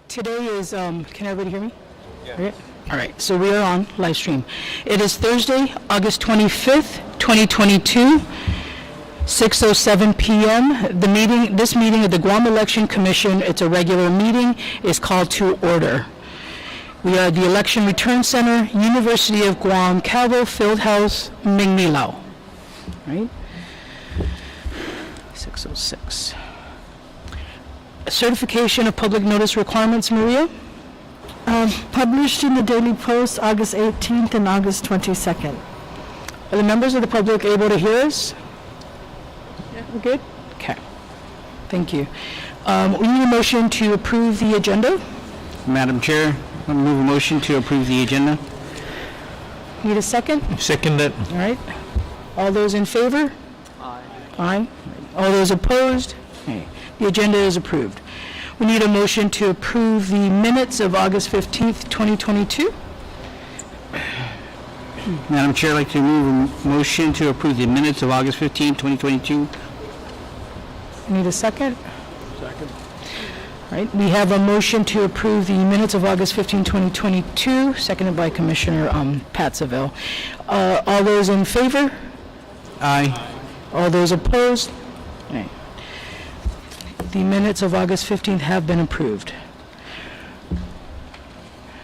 Today is, can everybody hear me? Yeah. All right, so we are on live stream. It is Thursday, August 25th, 2022, 6:07 p.m. This meeting of the Guam Election Commission, it's a regular meeting, is called to order. We are at the Election Return Center, University of Guam, Calvo Fieldhouse, Mingmilao. Right? 6:06. Certification of public notice requirements, Maria? Published in the Daily Post August 18th and August 22nd. Are the members of the public able to hear us? Yeah, we're good? Okay. Thank you. We need a motion to approve the agenda. Madam Chair, I move a motion to approve the agenda. Need a second? Second it. All right. All those in favor? Aye. Aye. All those opposed? Aye. The agenda is approved. We need a motion to approve the minutes of August 15th, 2022. Madam Chair, I'd like to move a motion to approve the minutes of August 15, 2022. Need a second? Second. All right. We have a motion to approve the minutes of August 15, 2022, seconded by Commissioner Pat Seville. All those in favor? Aye. All those opposed? Aye. The minutes of August 15th have been approved.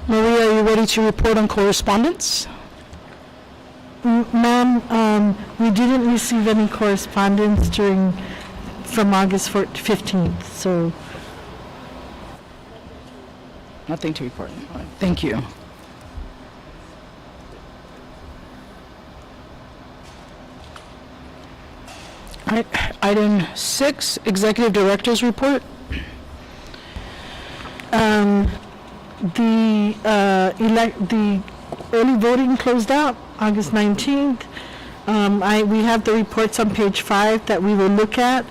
Maria, are you ready to report on correspondence? Ma'am, we didn't receive any correspondence from August 15th, so. Nothing to report. All right. Thank you. All right, item 6, Executive Director's Report. The early voting closed out August 19th. We have the reports on page 5 that we will look at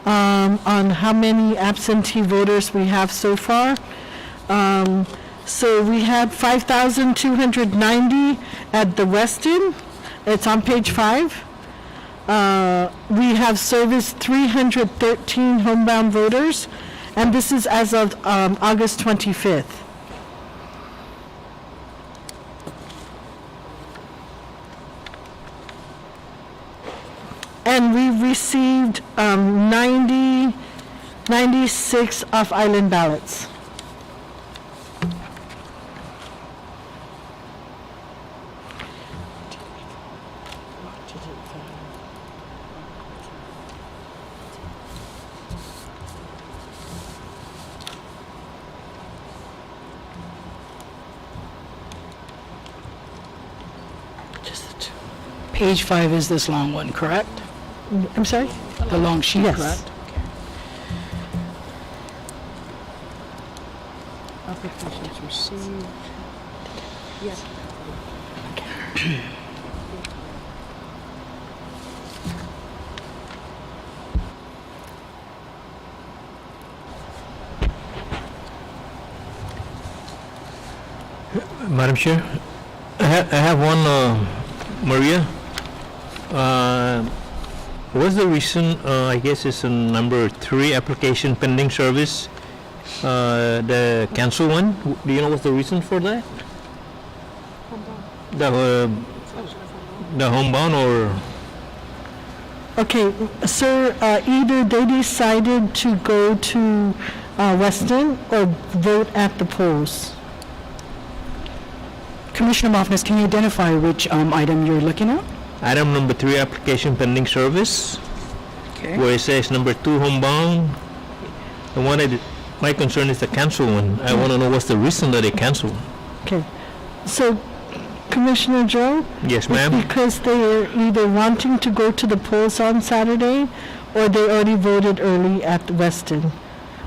on how many absentee voters we have so far. So we had 5,290 at the Westin. It's on page 5. We have serviced 313 homebound voters, and this is as of August 25th. And we received 96 off-island ballots. Page 5 is this long one, correct? I'm sorry? The long sheet, Yes. correct? Applications received. Yes. Madam Chair, I have one, Maria. What's the reason, I guess it's number 3, application pending service, the cancel one? Do you know what's the reason for that? The homebound or? Okay, sir, either they decided to go to Weston or vote at the polls. Commissioner Mofnes, can you identify which item you're looking at? Item number 3, application pending service, Okay. where it says number 2, homebound. The one my concern is the cancel one. I want to know what's the reason that they canceled. Okay, so Commissioner Joe? Yes, It's ma'am. because they are either wanting to go to the polls on Saturday or they already voted early at Weston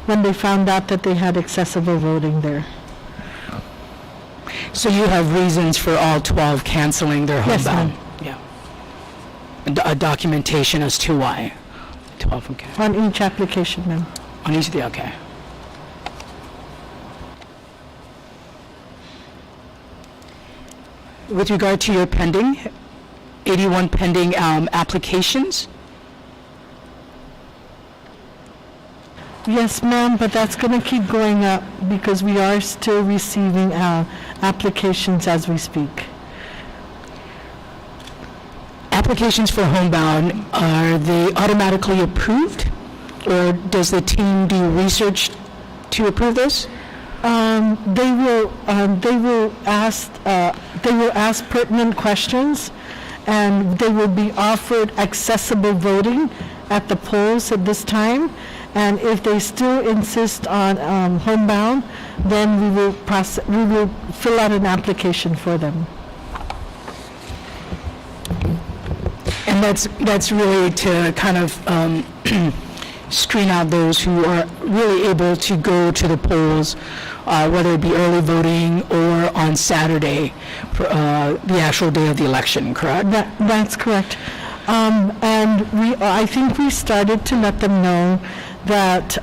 when they found out that they had accessible voting there. So you have reasons for all 12 canceling their Yes, homebound? ma'am. Yeah. A documentation as to why? 12, okay. On each application, ma'am. On each of the, okay. With regard to your pending, 81 pending applications, Yes, ma'am, but that's going to keep going up because we are still receiving applications as we speak. Applications for homebound, are they automatically approved? Or does the team do research to approve this? They will ask pertinent questions, and they will be offered accessible voting at the polls at this time. And if they still insist on homebound, then we will fill out an application for them. And that's really to kind of screen out those who are really able to go to the polls, whether it be early voting or on Saturday, for, the actual day of the election, correct? That's correct. And I think we started to let them know that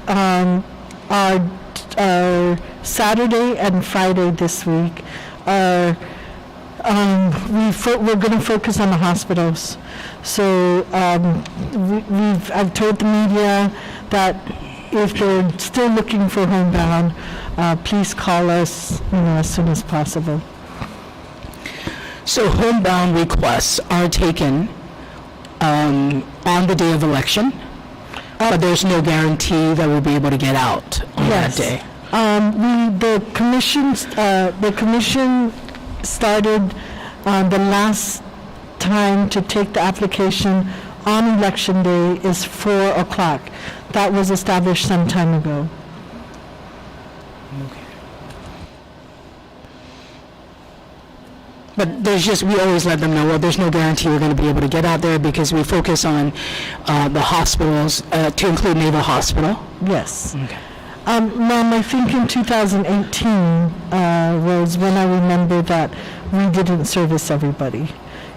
our Saturday and Friday this week are we're going to focus on the hospitals. So I've told the media that if they're still looking for homebound, please call us, as soon as possible. So homebound requests are taken on the day of election, but there's no guarantee that we'll be able to get out on that day. The commission started the last time to take the application on election day is 4 o'clock. That was established some time ago. But we always let them know, well, there's no guarantee we're going to be able to get out there because we focus on the hospitals, to include Naval Hospital. Yes. Okay. Ma'am, I think in 2018 was when I remember that we didn't service everybody.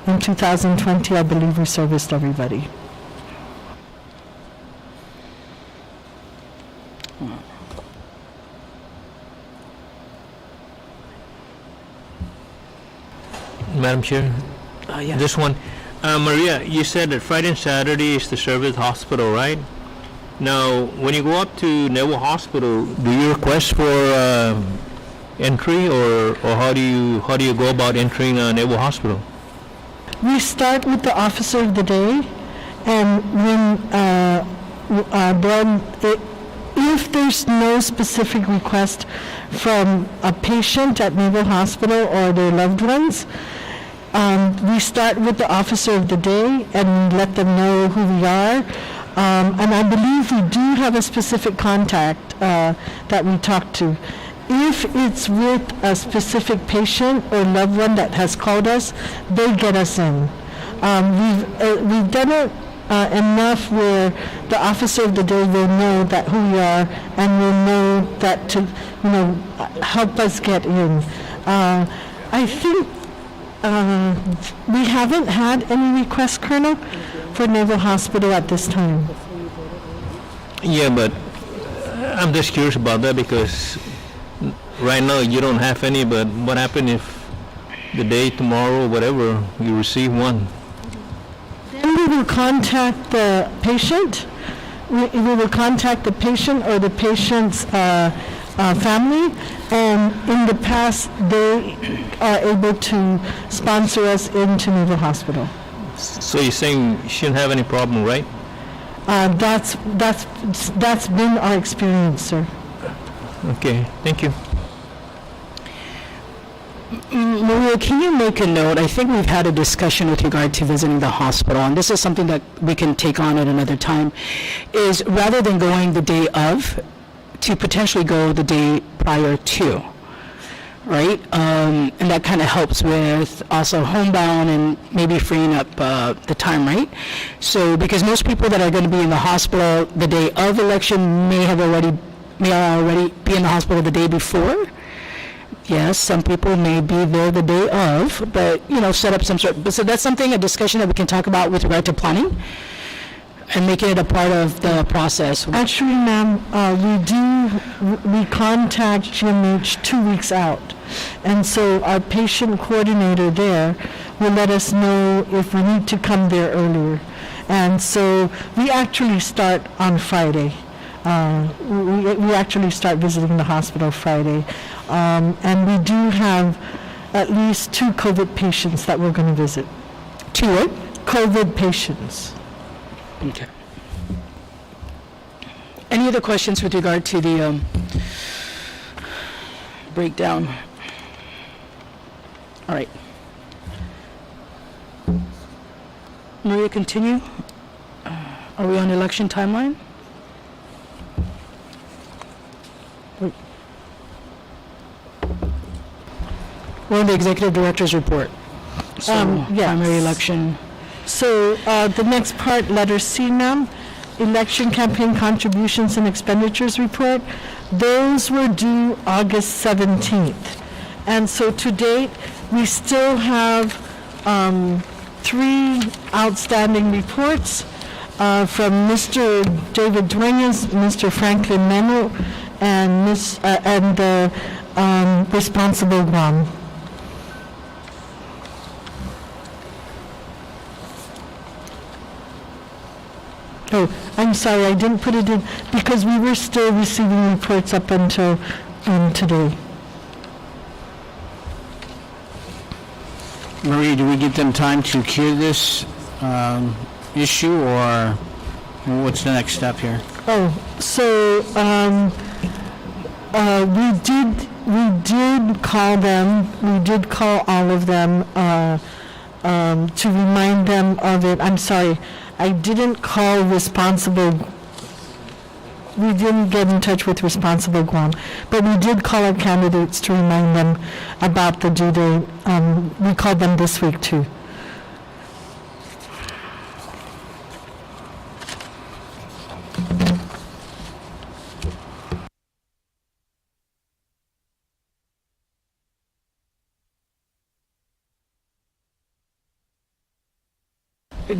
In 2020, I believe we serviced everybody. Madam Chair, Yeah. this one. Maria, you said that Friday and Saturday is the service hospital, right? Now, when you go up to Naval Hospital, do you request for entry, or how do you go about entering Naval Hospital? We start with the officer of the day, and if there's no specific request from a patient at Naval Hospital or their loved ones, we start with the officer of the day and let them know who we are. And I believe we do have a specific contact that we talk to. If it's with a specific patient or loved one that has called us, they get us in. We've done it enough where the officer of the day will know that who we are and will know that to, help us get in. I think we haven't had any requests, Colonel, for Naval Hospital at this time. Yeah, but I'm just curious about that because right now you don't have any, but what happens if the day tomorrow, whatever, you receive one? Then we will contact the patient. We will contact the patient or the patient's family, and in the past they are able to sponsor us into Naval Hospital. So you're saying you shouldn't have any problem, right? That's been our experience, sir. Okay, thank you. Maria, can you make a note? I think we've had a discussion with regard to visiting the hospital, and this is something that we can take on at another time, is rather than going the day of, to potentially go the day prior to, right? And that kind of helps with also homebound and maybe freeing up the time, right? So, because most people that are going to be in the hospital the day of election may already be in the hospital the day before. Yes, some people may be there the day of, but, set up some sort. So that's a discussion that we can talk about with regard to planning and making it a part of the process. Actually, ma'am, we contact GMH 2 weeks out. And so our patient coordinator there will let us know if we need to come there earlier. And so we actually start on Friday. We actually start visiting the hospital Friday. And we do have at least 2 COVID patients that we're going to visit. 2 what? COVID patients. Okay. Any other questions with regard to the breakdown? All right. Maria, continue. Are we on election timeline? We're in the executive director's report. So, Yes. primary election. So the next part, letter C now, election campaign contributions and expenditures report. Those were due August 17th. And so to date, we still have 3 outstanding reports from Mr. David Duenas, Mr. Franklin Menu, and the responsible Guam. Oh, I'm sorry, I didn't put it in because we were still receiving reports up until today. Maria, do we give them time to cure this issue, or what's the next step here? Oh, so we did call them. We did call all of them to remind them of it. I'm sorry, I didn't call responsible. We didn't get in touch with responsible Guam, but we did call our candidates to remind them about the due date. We called them this week too.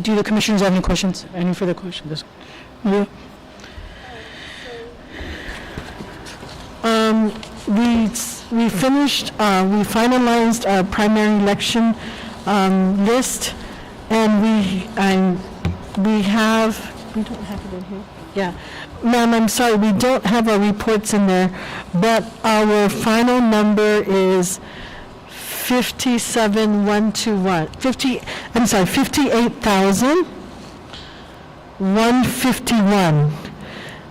Do the commissioners have any questions? Any further questions? Maria? We finished, we finalized our primary election list, and we don't have it in here? Yeah. Ma'am, I'm sorry, we don't have our reports in there, but our final number is 58,151.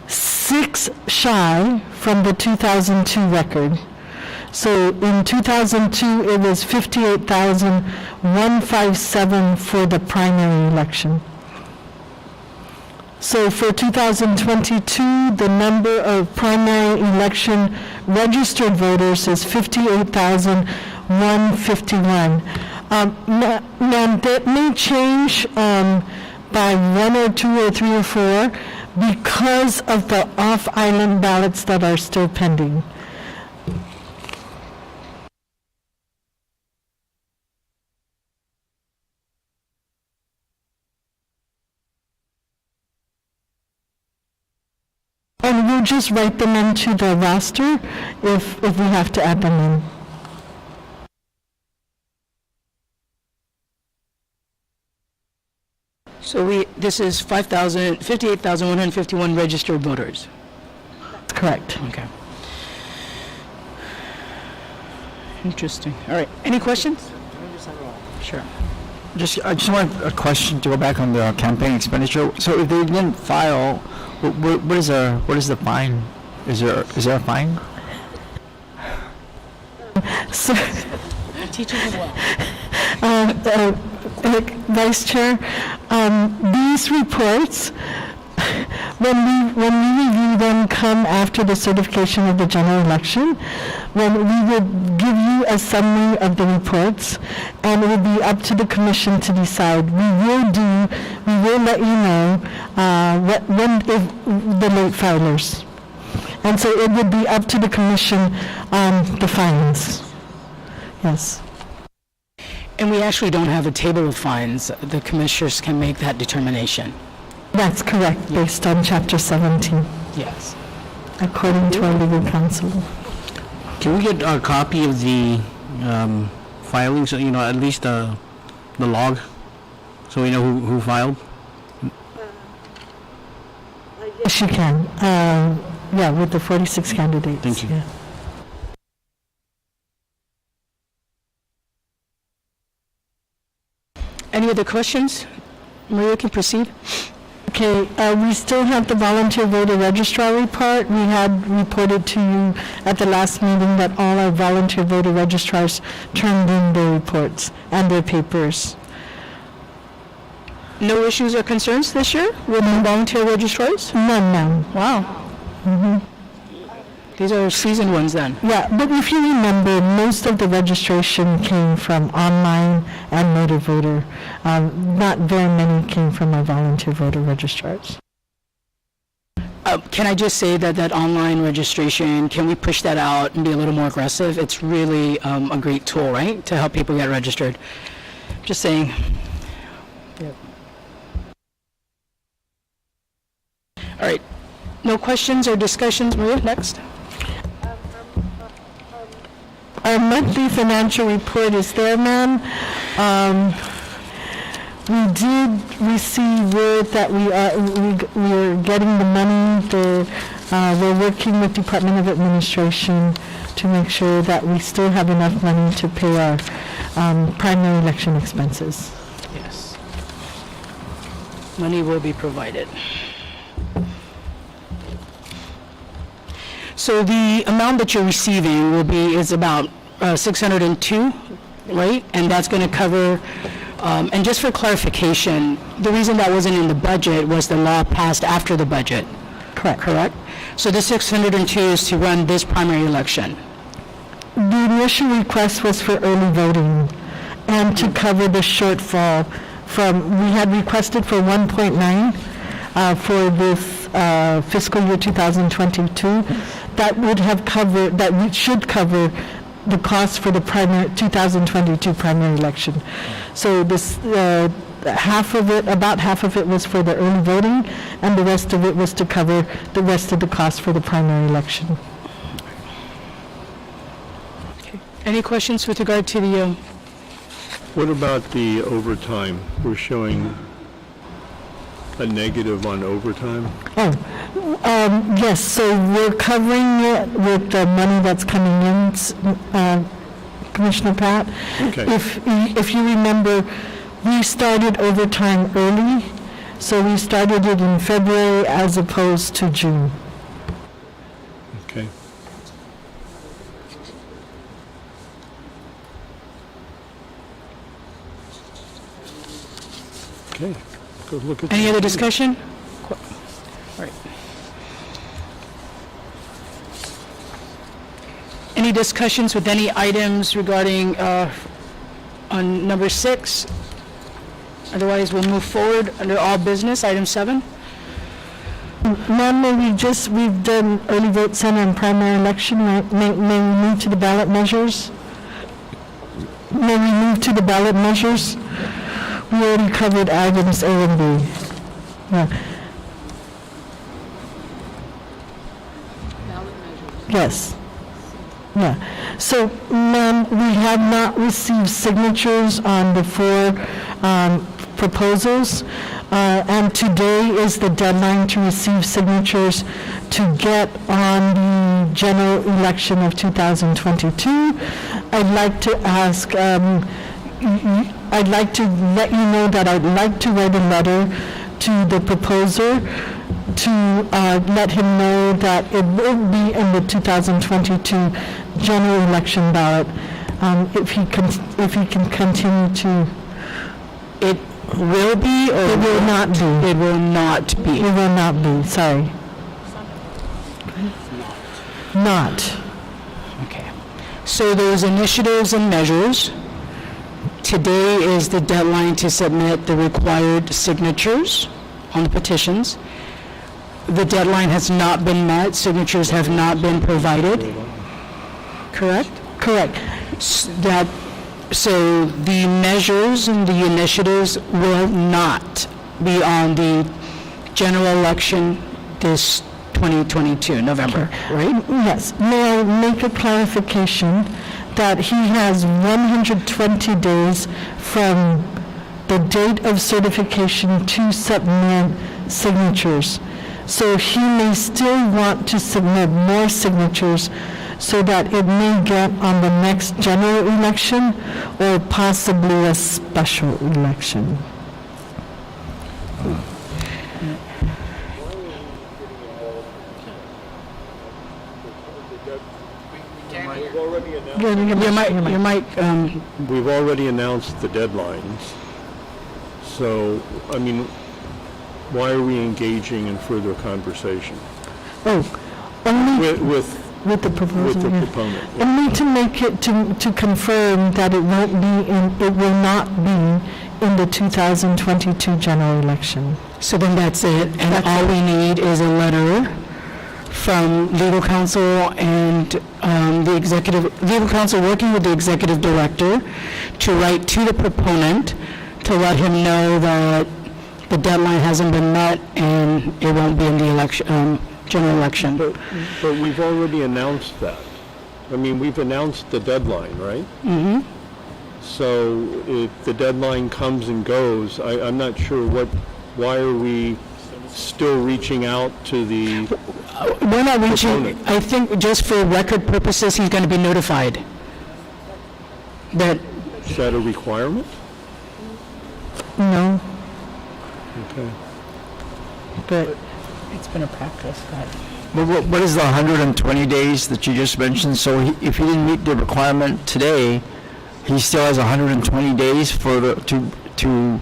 6 shy from the 2002 record. So in 2002, it was 58,157 for the primary election. So for 2022, the number of primary election registered voters is 58,151. Now, that may change by 1 or 2 or 3 or 4 because of the off-island ballots that are still pending. And we'll just write them into the roster if we have to add them in. So this is 58,151 registered voters. Correct. Okay. Interesting. All right. Any questions? Sure. I just want a question to go back on the campaign expenditure. So if they didn't file, what is the fine? Is there a fine? So, Teachers as well. Vice Chair, these reports, when we review them, come after the certification of the general election, when we will give you a summary of the reports, and it will be up to the commission to decide. We will let you know if the late filers. And so it would be up to the commission on the fines. Yes. And we actually don't have a table of fines. The commissioners can make that determination. That's correct, based on Chapter 17, Yes. according to our legal counsel. Can we get a copy of the filings, at least the log, so we know who filed? Yes, you can. Yeah, with the 46 candidates. Thank you. Yeah. Any other questions? Maria can proceed. Okay, we still have the volunteer voter registrar report. We had reported to you at the last meeting that all our volunteer voter registrars turned in their reports and their papers. No issues or concerns this year with volunteer registrars? None. Wow. These are seasoned ones then. Yeah, but if you remember, most of the registration came from online and motor voter. Not very many came from our volunteer voter registrars. Can I just say that online registration, can we push that out and be a little more aggressive? It's really a great tool, right, to help people get registered. Just saying. All right. No questions or discussions? Maria, next. Our monthly financial report is there, ma'am. We did receive word that we are getting the money. We're working with Department of Administration to make sure that we still have enough money to pay our primary election expenses. Yes. Money will be provided. So the amount that you're receiving is about 602, right? And that's going to cover, and just for clarification, the reason that wasn't in the budget was the law passed after the budget. Correct? So the 602 is to run this primary election. The initial request was for early voting and to cover the shortfall we had requested for 1.9 for this fiscal year 2022. That should cover the cost for the 2022 primary election. So this, about half of it was for the early voting, and the rest of it was to cover the rest of the cost for the primary election. Okay. Any questions with regard to the... What about the overtime? We're showing a negative on overtime? Yes, so we're covering it with the money that's coming in, Commissioner Pat. Okay. If you remember, we started overtime early, so we started it in February as opposed to June. Okay. Okay. Go look at Any that. other discussion? All right. Any discussions with any items regarding on number 6? Otherwise, we'll move forward under all business, item 7. Ma'am, we've done early vote center and primary election, right? May we move to the ballot measures? May we move to the ballot measures? We already covered items A and B. Yeah. Yes. Yeah. So, ma'am, we have not received signatures on the 4 proposals, and today is the deadline to receive signatures to get on the general election of 2022. I'd like to ask, I'd like to let you know that I'd like to write a letter to the proposer to let him know that it will be in the 2022 general election ballot if he can continue to. It will be or It will not be. it will not be? It will not be, sorry. Not. Okay. So those initiatives and measures, today is the deadline to submit the required signatures on the petitions. The deadline has not been met, signatures have not been provided. Correct? Correct. So the measures and the initiatives will not be on the general election this 2022, November, right? Yes. May I make a clarification that he has 120 days from the date of certification to submit signatures. So he may still want to submit more signatures so that it may get on the next general election or possibly a special election. Your mic, We've already announced the deadlines. So, I mean, why are we engaging in further conversation Oh, only with with the the proposal, yeah. proponent? Only to make it, to confirm that it won't be it will not be in the 2022 general election. so then that's it, and all we need is a letter from legal counsel and the legal counsel working with the executive director to write to the proponent to let him know that the deadline hasn't been met and it won't be in the election, general election. But we've already announced that. I mean, we've announced the deadline, right? Mm-hmm. So if the deadline comes and goes, I'm not sure why are we still reaching out to the We're not reaching, proponent? I think just for record purposes, he's going to be notified that, Is that a requirement? No, Okay. but it's been a practice, but... But what is the 120 days that you just mentioned? So if he didn't meet the requirement today, he still has 120 days to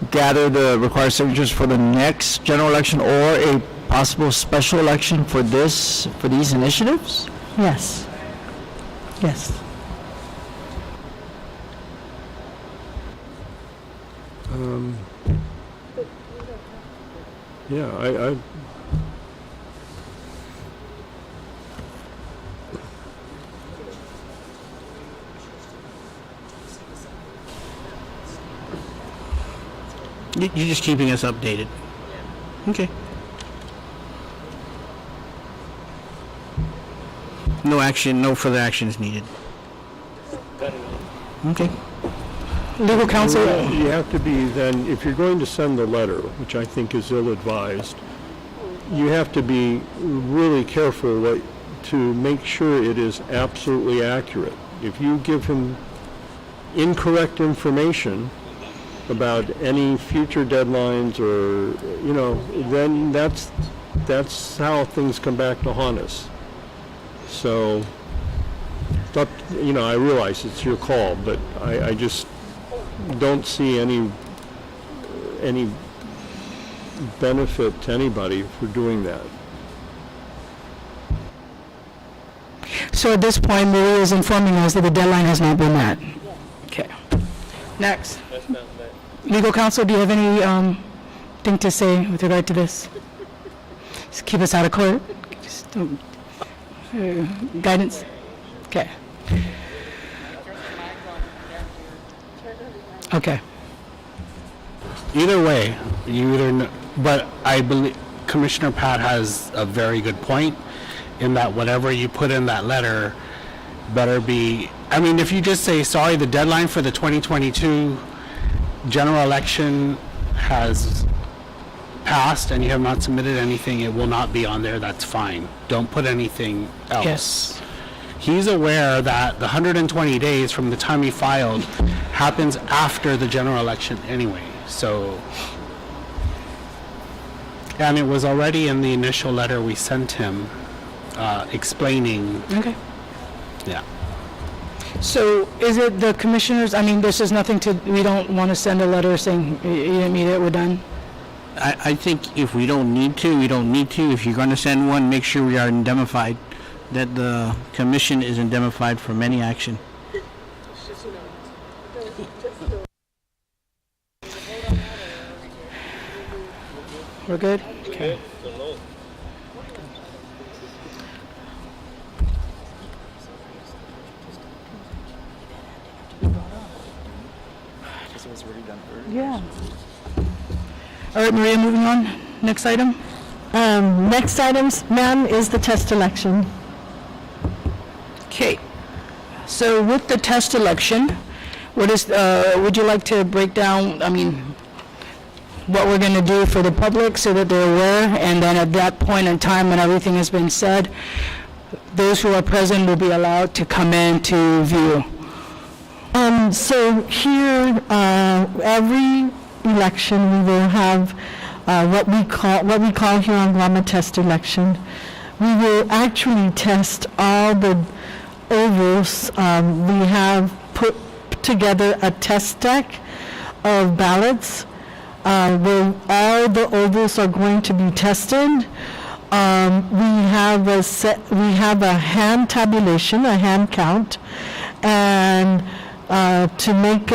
gather the required signatures for the next general election or a possible special election for these initiatives? yes. Yes. Yeah, I You're just keeping us updated. Okay. No further action is needed. Okay. Legal counsel, You have to be then, if you're going to send the letter, which I think is ill-advised, you have to be really careful to make sure it is absolutely accurate. If you give him incorrect information about any future deadlines or, then that's how things come back to haunt us. So, I realize it's your call, but I just don't see any benefit to anybody for doing that. so at this point, Maria is informing us that the deadline has not been met. Okay. Next. Legal counsel, do you have any thing to say with regard to this? Just keep us out of court. Just don't, guidance? Okay. Okay. Either way, but I believe Commissioner Pat has a very good point in that whatever you put in that letter better be, I mean, if you just say, sorry, the deadline for the 2022 general election has passed and you have not submitted anything, it will not be on there, that's fine. Don't put anything else. Yes. He's aware that the 120 days from the time he filed happens after the general election anyway, so. And it was already in the initial letter we sent him, explaining, Okay. yeah. So is it the commissioners, I mean, this is nothing to, we don't want to send a letter saying, you didn't meet it, we're done? I think if we don't need to, we don't need to. If you're going to send one, make sure we are indemnified, that the commission is indemnified from any action. We're good? Okay. Yeah. All right, Maria, moving on. Next item. Next items, ma'am, is the test election. Okay. So with the test election, what is, would you like to break down, I mean, what we're going to do for the public so that they're aware, and then at that point in time when everything has been said, those who are present will be allowed to come in to view. So here, every election, we will have what we call here on Guam a test election. We will actually test all the ovals. We have put together a test deck of ballots where all the ovals are going to be tested. We have a hand tabulation, a hand count, and to make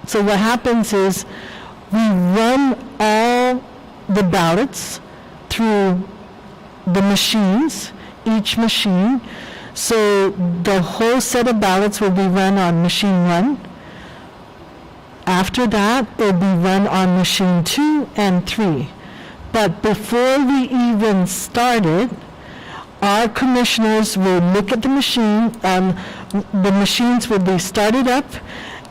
so what happens is we run all the ballots through the machines, each machine. So the whole set of ballots will be run on machine 1. After that, it'll be run on machine 2 and 3. But before we even started, our commissioners will look at the machine, the machines will be started up,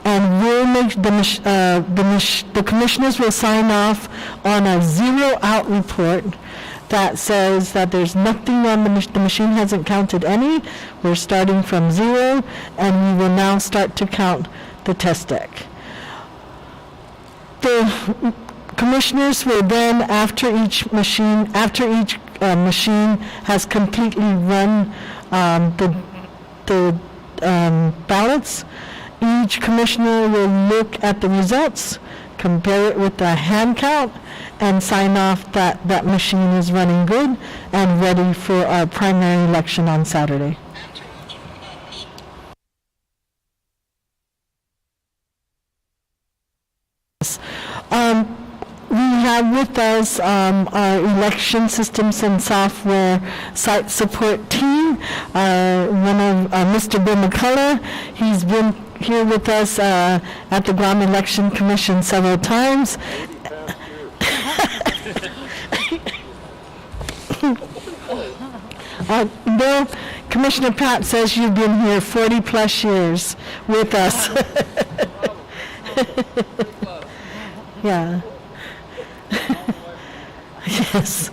and we'll make the commissioners will sign off on a zero out report that says that there's nothing on the machine hasn't counted any. We're starting from 0, and we will now start to count the test deck. The commissioners will then, after each machine has completely run the ballots, each commissioner will look at the results, compare it with the hand count, and sign off that that machine is running good and ready for our primary election on Saturday. We have with us our election systems and software site support team. One of Mr. Bill McCullough, he's been here with us at the Guam Election Commission several times. Bill, Commissioner Pat says you've been here 40 plus years with us. Yeah. Yes.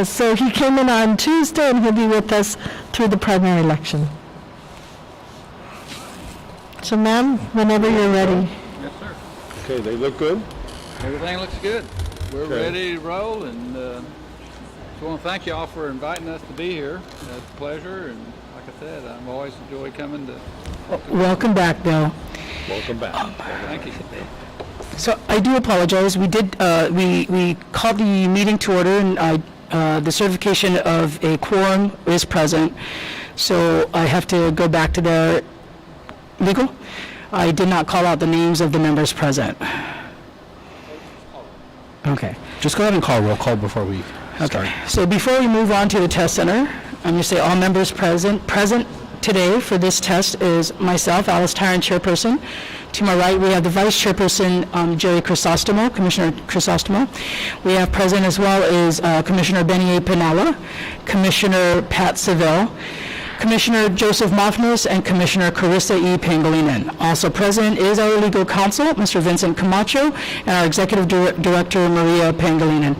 So he came in on Tuesday, and he'll be with us through the primary election. So, ma'am, whenever you're ready. Yes, sir. Okay, they look good? Everything looks good. We're Okay. ready to roll, and just want to thank y'all for inviting us to be here. It's a pleasure, and like I said, I've always enjoyed coming to. Welcome back, Bill. Welcome back. Thank you. So I do apologize. We did, we called the meeting to order, and the certification of a quorum is present. So I have to go back to the legal. I did not call out the names of the members present. Okay. Just go ahead and call roll call before we start. Okay. So before we move on to the test center, I'm going to say all members present today for this test is myself, Alice Tyron, chairperson. To my right, we have the vice chairperson, Jerry Crisostomo, Commissioner Crisostomo. We have present as well is Commissioner Benny A. Pinala, Commissioner Pat Seville, Commissioner Joseph Mofnos, and Commissioner Carissa E. Pangilinan. Also present is our legal counsel, Mr. Vincent Camacho, and our executive director, Maria Pangilinan.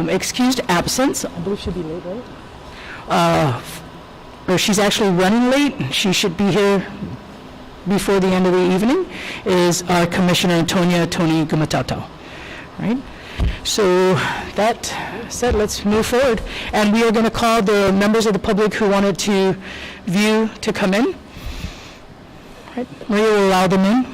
Excused absence, I believe she'll be late, right? Or she's actually running late. She should be here before the end of the evening, is our Commissioner Antonia Tony Gumatato. Right? So that said, let's move forward. And we are going to call the members of the public who wanted to view to come in. Right? Maria will allow them in.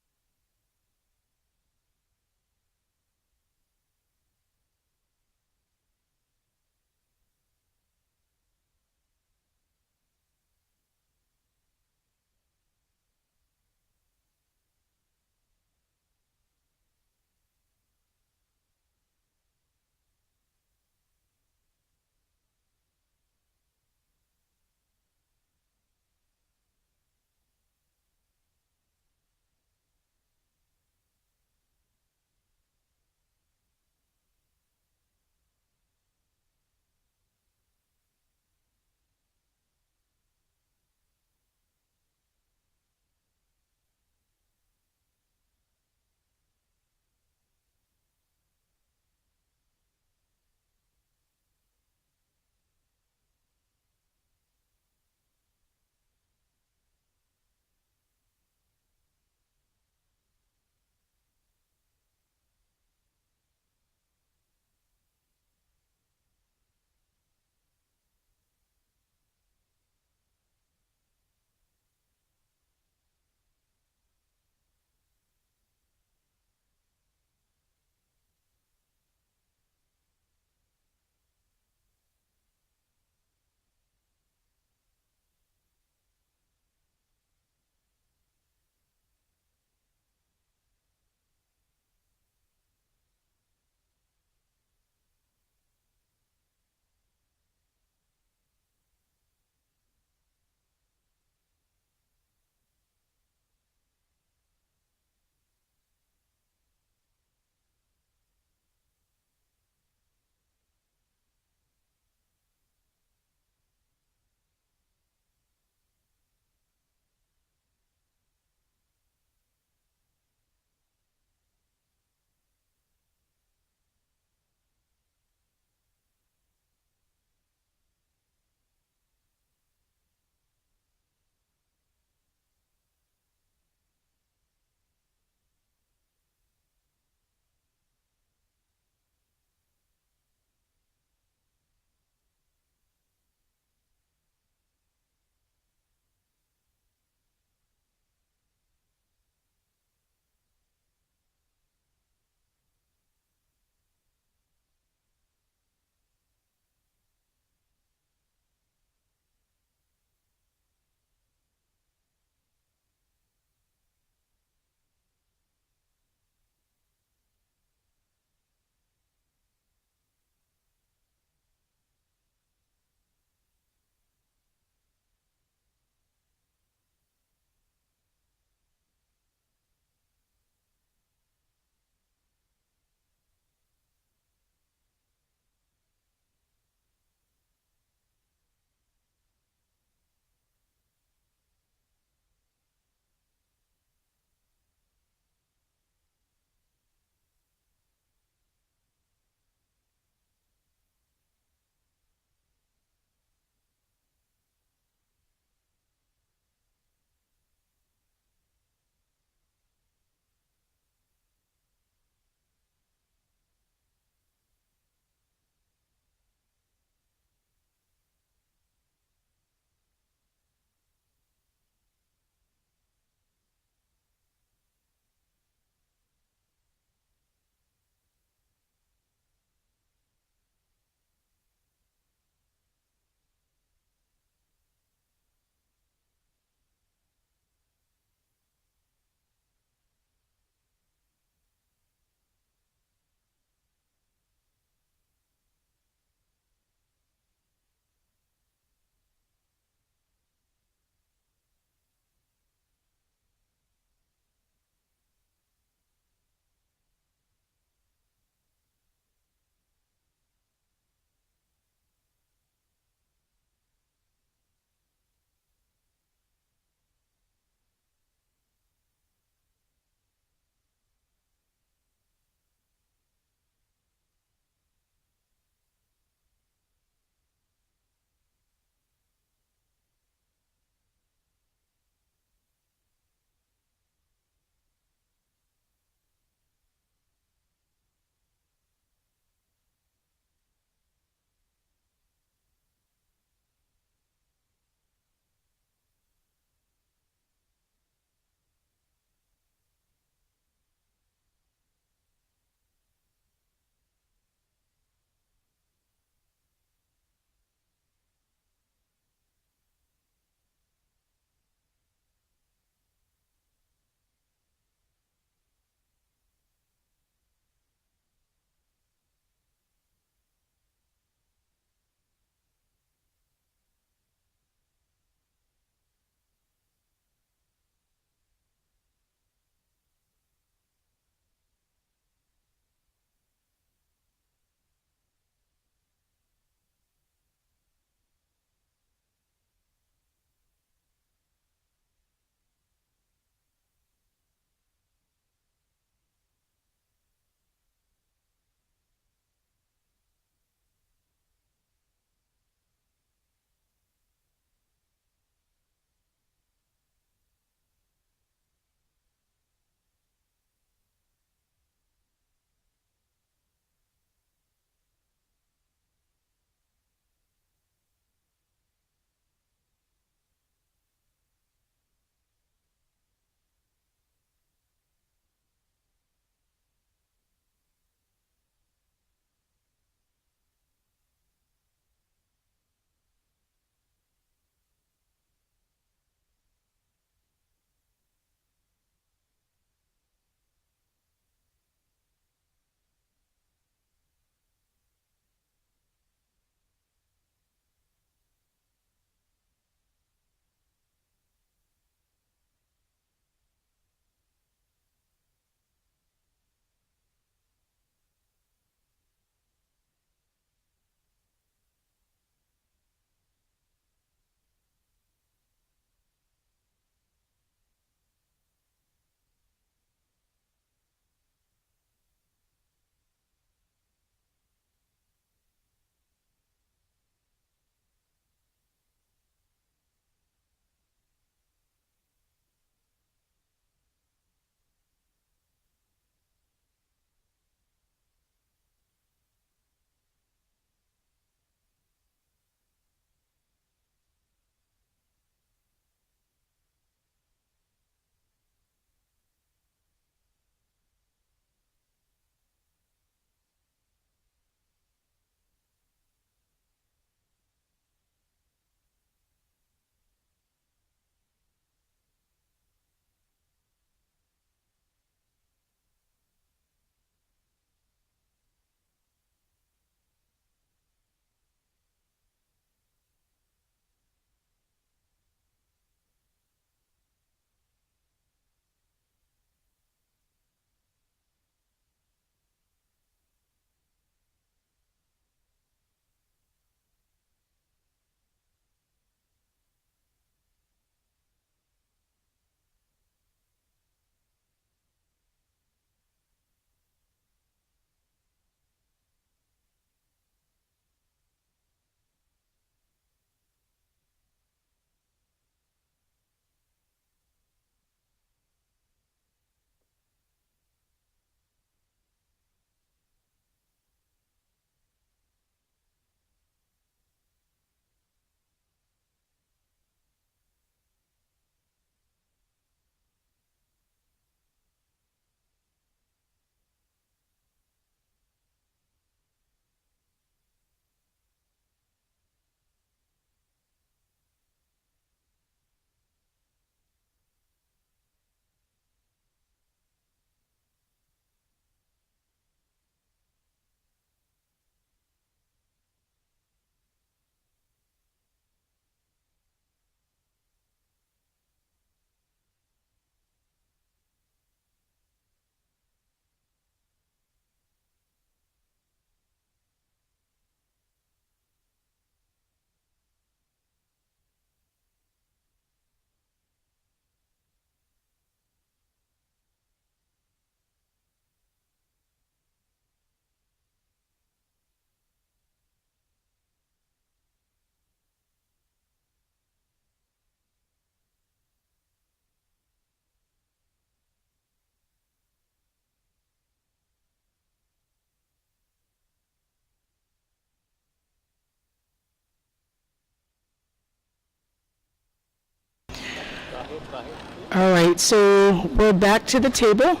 All right, so we're back to the table.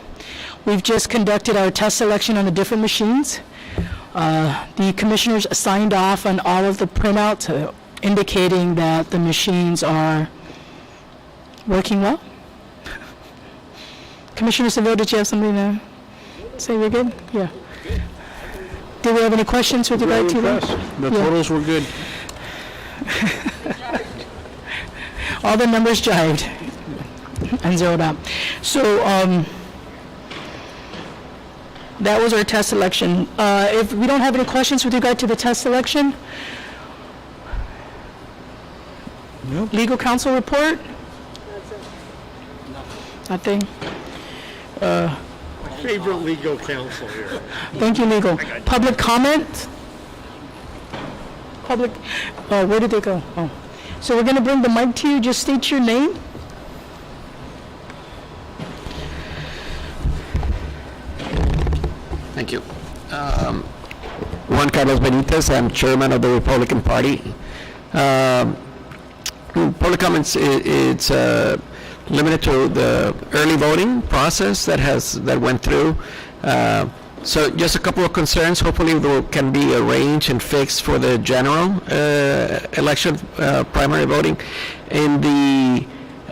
We've just conducted our test selection on the different machines. The commissioners signed off on all of the printouts, indicating that the machines are working well. Commissioner Seville, did you have something to say? We're good? Yeah. Do we have any questions with regard to that? The Yeah. totals were good. All the numbers jived and zeroed out. So that was our test selection. If we don't have any questions with regard to the test selection, legal counsel report? Nothing. Favorite legal counsel here. Thank you, legal. Public comment? Public, where did they go? Oh. So we're going to bring the mic to you. Just state your name. Thank you. Juan Carlos Benitez, I'm chairman of the Republican Party. Public comments, it's limited to the early voting process that went through. So just a couple of concerns. Hopefully they can be arranged and fixed for the general election primary voting. In the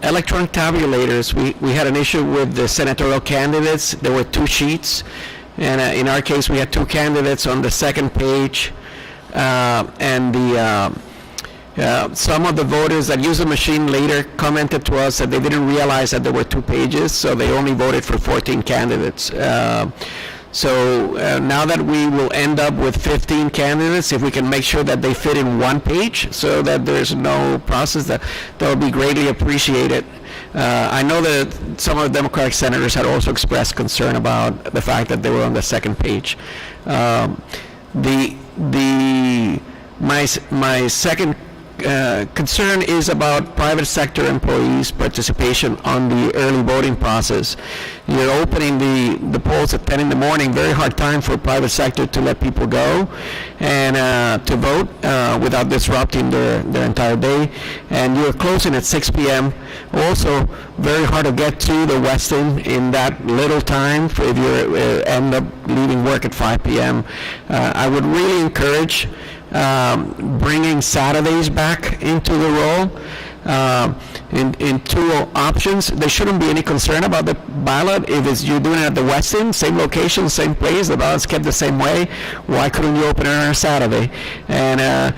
electronic tabulators, we had an issue with the senatorial candidates. There were 2 sheets. And in our case, we had 2 candidates on the second page, and some of the voters that used the machine later commented to us that they didn't realize that there were 2 pages, so they only voted for 14 candidates. So now that we will end up with 15 candidates, if we can make sure that they fit in 1 page so that there's no process, that will be greatly appreciated. I know that some of the Democratic senators had also expressed concern about the fact that they were on the second page. My second concern is about private sector employees' participation on the early voting process. You're opening the polls at 10 in the morning, very hard time for private sector to let people go and to vote without disrupting their entire day. And you're closing at 6 p.m. Also, very hard to get to the Westin in that little time if you end up leaving work at 5 p.m. I would really encourage bringing Saturdays back into the role in 2 options. There shouldn't be any concern about the ballot. If you're doing it at the Westin, same location, same place, the ballot's kept the same way, why couldn't you open it on a Saturday? And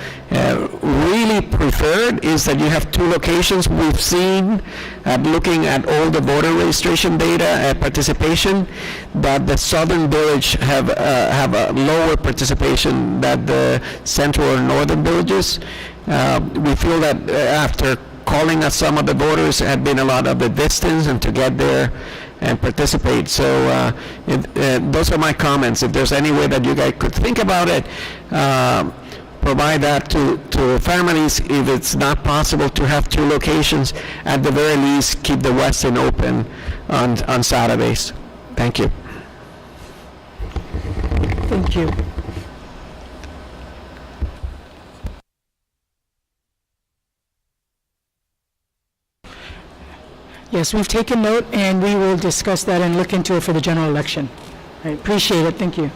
really preferred is that you have 2 locations. We've seen, looking at all the voter registration data and participation, that the southern village have a lower participation than the central or northern villages. We feel that after calling at some of the voters had been a lot of the distance and to get there and participate. So those are my comments. If there's any way that you guys could think about it, provide that to families. If it's not possible to have 2 locations, at the very least, keep the Westin open on Saturdays. Thank you. Thank you. Yes, we've taken note, and we will discuss that and look into it for the general election. I appreciate it. Thank you.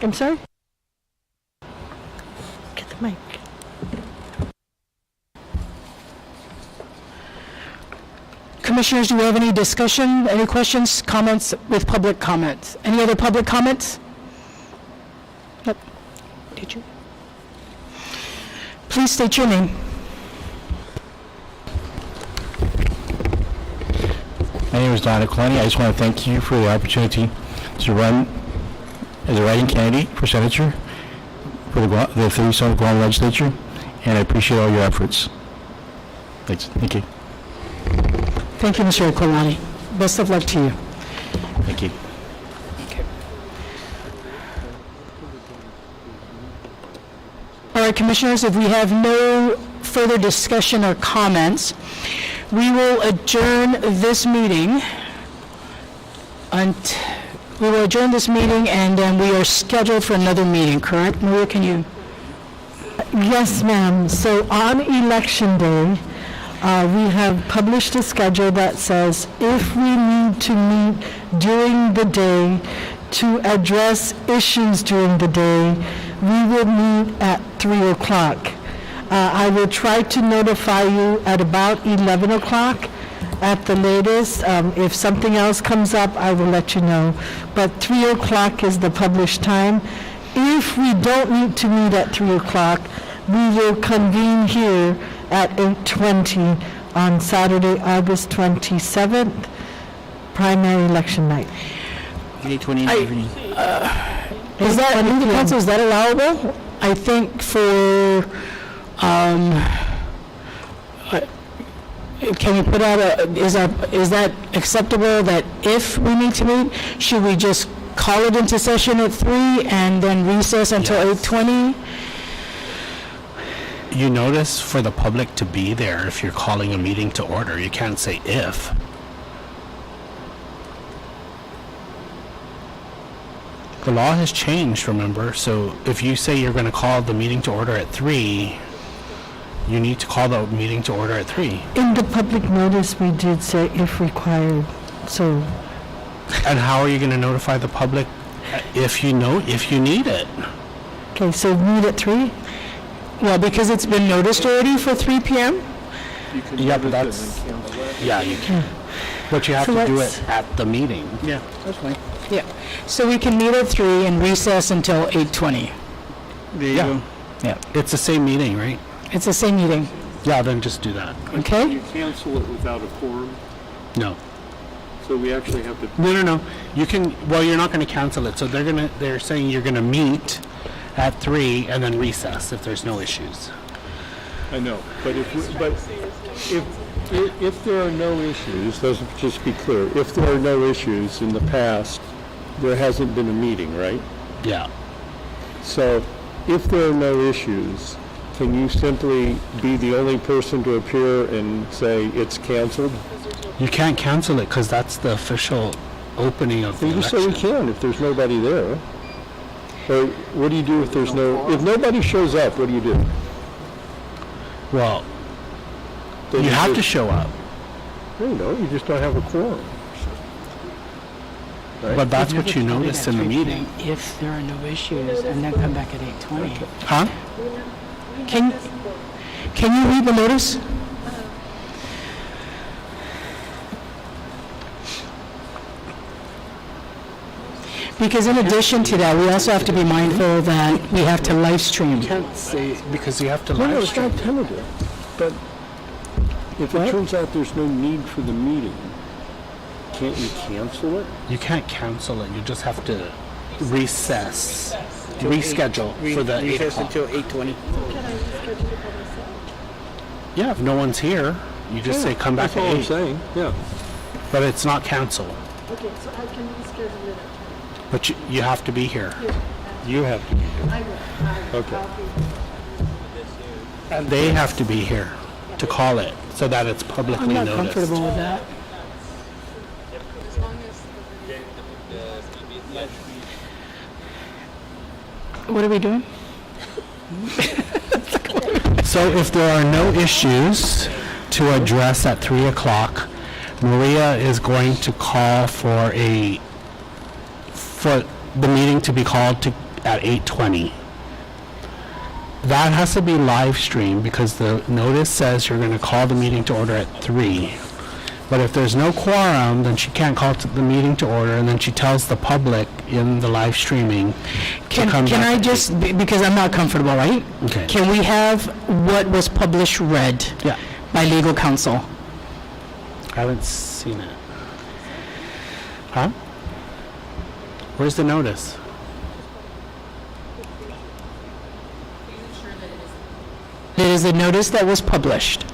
I'm sorry? Get the mic. Commissioners, do we have any discussion, any questions, comments with public comments? Any other public comments? Nope. Did you? Please state your name. My name is Don Aklani. I just want to thank you for the opportunity to run as a writing candidate for senator for the 37th Guam legislature, and I appreciate all your efforts. Thanks. Thank you. Thank you, Mr. Akolani. Best of luck to you. Thank you. All right, Commissioners, if we have no further discussion or comments, we will adjourn this meeting. We will adjourn this meeting, and then we are scheduled for another meeting, correct? Maria, can you? Yes, ma'am. So on Election Day, we have published a schedule that says if we need to meet during the day to address issues during the day, we will meet at 3 o'clock. I will try to notify you at about 11 o'clock at the latest. If something else comes up, I will let you know. But 3 o'clock is the published time. If we don't need to meet at 3 o'clock, we will convene here at 8:20 on Saturday, August 27th, primary election night. 8:20 in the evening. Is that, legal counsel, is that allowable? I think for, can we put out is that acceptable that if we need to meet, should we just call it into session at 3 and then recess until 8:20? You notice for the public to be there if you're calling a meeting to order. You can't say if. The law has changed, remember? So if you say you're going to call the meeting to order at 3, you need to call the meeting to order at 3. In the public notice, we did say if required, so. And how are you going to notify the public if you need it? Okay, so meet at 3? Well, because it's been noticed already for 3 p.m.? Yeah, but that's, yeah, you can. But you have So to do let's- it at the meeting. Yeah, that's fine. Yeah. So we can meet at 3 and recess until 8:20. There you Yeah. go. Yeah. It's the same meeting, right? It's the same meeting, Yeah, then just do that. okay? You cancel it without a quorum, No. so we actually have to, No. You can, well, you're not going to cancel it. So they're saying you're going to meet at 3 and then recess if there's no issues. I know, but if there are no issues, let's just be clear, if there are no issues in the past, there hasn't been a meeting, right? Yeah. So if there are no issues, can you simply be the only person to appear and say it's canceled? You can't cancel it because that's the official opening of the You just say we election. can if there's nobody there. Or what do you do if there's if nobody shows up, what do you do? Well, Then you have to just- show up. No, you don't, you just don't have a quorum. Right? But that's what you noticed in the meeting. If there are no issues, and then come back at 8:20. Huh? Can you read the notice? Because in addition to that, we also have to be mindful that we have to live stream. You can't say, because you have to No, live it's stream. not tentative, but if it turns out there's no need for the meeting, can't you cancel it? You can't cancel it. You just have to recess, reschedule for the 8 Recess o'clock. until 8:20. Yeah, if no one's here, you just say come back That's all at I'm 8. saying, yeah. But it's not cancel. Okay, so I can reschedule it. But you have to be here. You have to be here. Okay. And they have to be here to call it so that it's I'm publicly not noticed. comfortable with that. What are we doing? So if there are no issues to address at 3 o'clock, Maria is going to call for the meeting to be called at 8:20. That has to be live streamed because the notice says you're going to call the meeting to order at 3. But if there's no quorum, then she can't call the meeting to order, and then she tells the public in the live streaming to Can come back I at just, because I'm not comfortable, right? Okay. Can we have what was published read Yeah. by legal counsel? I haven't seen it. Huh? Where's the notice? It is a notice that was published.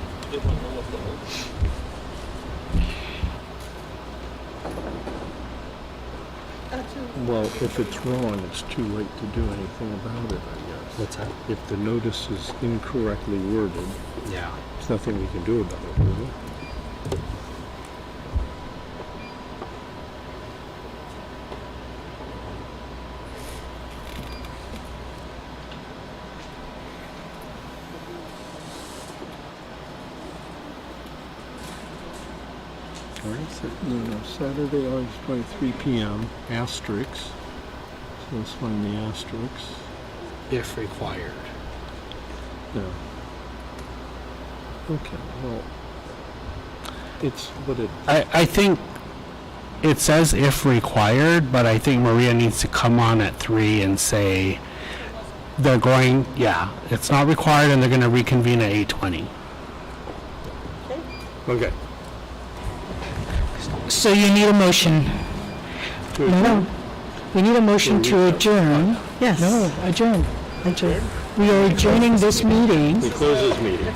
Well, if it's wrong, it's too late to do anything about it, I guess. What's that? If the notice is incorrectly worded, Yeah. there's nothing we can do about it, is there? Saturday, August 23 p.m., asterisks. So let's find the asterisks. If required. Yeah. Okay, well, it's what it, I think it says if required, but I think Maria needs to come on at 3 and say they're going, yeah, it's not required and they're going to reconvene at 8:20. okay. So you need a motion. No, we need a motion to adjourn. Yes. No, adjourn. We are adjourning this meeting We close this meeting.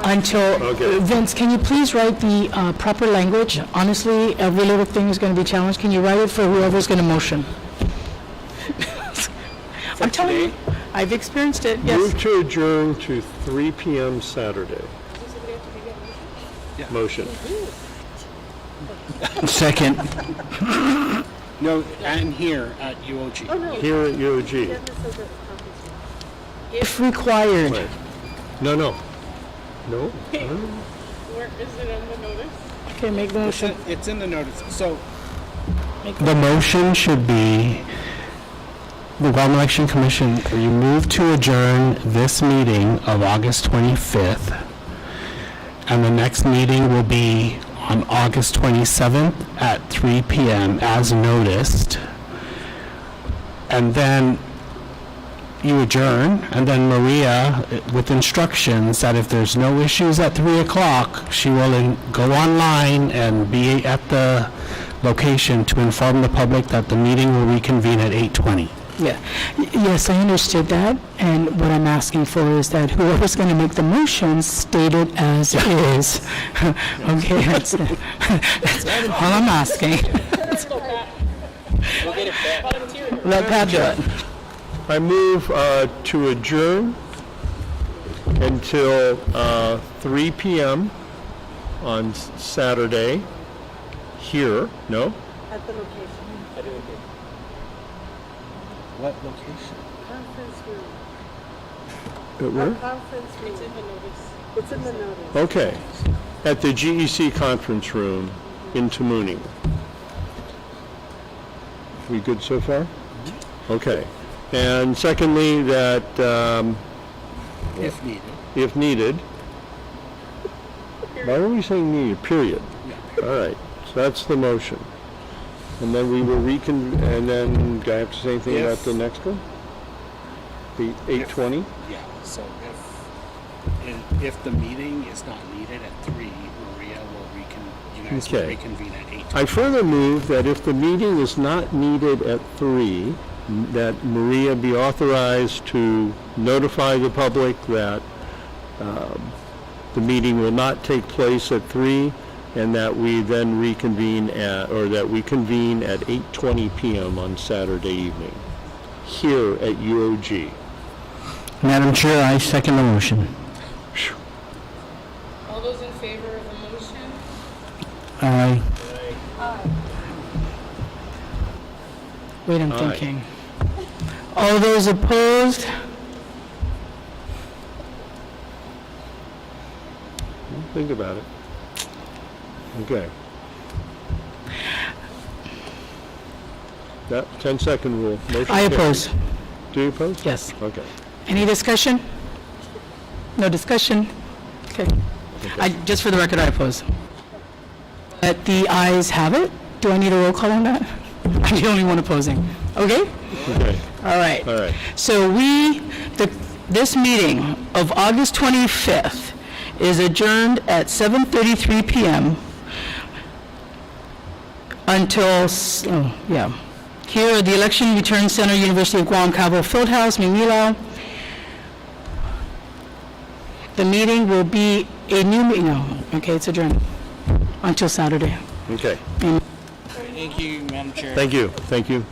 until, Okay. Vince, can you please write the proper language? Honestly, every little thing is going to be challenged. Can you write it for whoever's going to motion? I'm telling you, I've experienced it, yes. Move to adjourn to 3 p.m. Saturday. Motion. Second. No, and here at UOG. Here at UOG. If required. Right. No. No? Okay, make the motion. It's in the notice. So the motion should be the Guam Election Commission, you move to adjourn this meeting of August 25th, and the next meeting will be on August 27th at 3 p.m. as noticed. And then you adjourn, and then Maria, with instructions that if there's no issues at 3 o'clock, she will go online and be at the location to inform the public that the meeting will reconvene at 8:20. Yeah. Yes, I understood that, and what I'm asking for is that whoever's going to make the motion state it as is. Okay, that's all I'm asking. Let Pat do it. I move to adjourn until 3 p.m. on Saturday here, no? At the location. What location? Conference room. Where? Conference room. It's in the notice. It's in the notice. Okay. At the GEC conference room in Tamuning. We good so far? Okay. And secondly, that If needed. if needed, why are we saying needed? Period. All right. So that's the motion. And then we will and then, do I have to say anything about the next one? The 8:20? Yeah, so if the meeting is not needed at 3, Maria will you guys will Okay. reconvene at 8. I further move that if the meeting is not needed at 3, that Maria be authorized to notify the public that the meeting will not take place at 3, and that we then convene at 8:20 p.m. on Saturday evening, here at UOG. Madam Chair, I second the motion. All those in favor of the motion? Aye. Wait, I'm Aye. thinking. All those opposed? Think about it. Okay. That 10-second rule. Motion I carries. oppose. Do you oppose? Yes. Okay. Any discussion? No discussion? Okay. Just for the record, I oppose. But the ayes have it. Do I need a roll call on that? I'm the only one opposing. Okay? Okay. All right. All right. So this meeting of August 25th is adjourned at 7:33 p.m. until, here at the Election Return Center, University of Guam, Cabo Fieldhouse, Mimilao. The meeting will be a new meeting. No, okay, it's adjourned until Saturday. Okay. Thank you, Madam Chair. Thank you. Thank you.